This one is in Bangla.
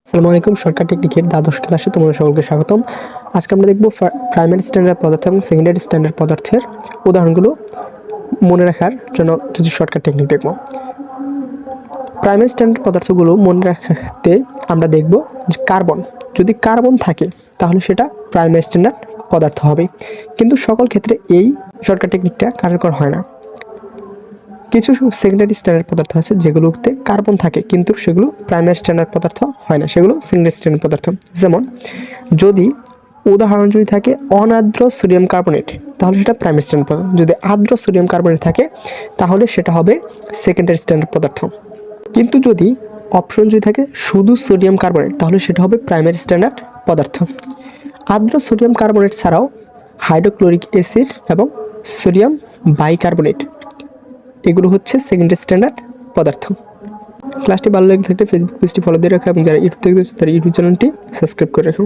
আসসালামু আলাইকুম। শর্টকাট টেকনিকের দ্বাদশ ক্লাসে তোমাদের সকলকে স্বাগতম। আজকে আমরা দেখব প্রাইমারি স্ট্যান্ডার্ড পদার্থ এবং সেকেন্ডারি স্ট্যান্ডার্ড পদার্থের উদাহরণগুলো মনে রাখার জন্য কিছু শর্টকাট টেকনিক দেখব। প্রাইমারি স্ট্যান্ডার্ড পদার্থগুলো মনে রাখতে আমরা দেখব যে কার্বন, যদি কার্বন থাকে তাহলে সেটা প্রাইমারি স্ট্যান্ডার্ড পদার্থ হবে, কিন্তু সকল ক্ষেত্রে এই শর্টকাট টেকনিকটা কার্যকর হয় না। কিছু সেকেন্ডারি স্ট্যান্ডার্ড পদার্থ আছে যেগুলোতে কার্বন থাকে কিন্তু সেগুলো প্রাইমারি স্ট্যান্ডার্ড পদার্থ হয় না, সেগুলো সেকেন্ডারি স্ট্যান্ডার্ড পদার্থ। যেমন যদি উদাহরণ যদি থাকে অনার্দ্র সোডিয়াম কার্বনেট তাহলে সেটা প্রাইমারি স্ট্যান্ডার্ড পদার্থ, যদি আর্দ্র সোডিয়াম কার্বনেট থাকে তাহলে সেটা হবে সেকেন্ডারি স্ট্যান্ডার্ড পদার্থ। কিন্তু যদি অপশন যদি থাকে শুধু সোডিয়াম কার্বনেট তাহলে সেটা হবে প্রাইমারি স্ট্যান্ডার্ড পদার্থ। আর্দ্র সোডিয়াম কার্বনেট ছাড়াও হাইড্রোক্লোরিক অ্যাসিড এবং সোডিয়াম বাইকার্বনেট এগুলো হচ্ছে সেকেন্ডারি স্ট্যান্ডার্ড পদার্থ। ক্লাসটি ভালো লেগে থাকলে ফেসবুক পেজটি ফলো দিয়ে রাখো এবং যারা ইউটিউব থেকে দেখছো তারা ইউটিউব চ্যানেলটি সাবস্ক্রাইব করে রাখো।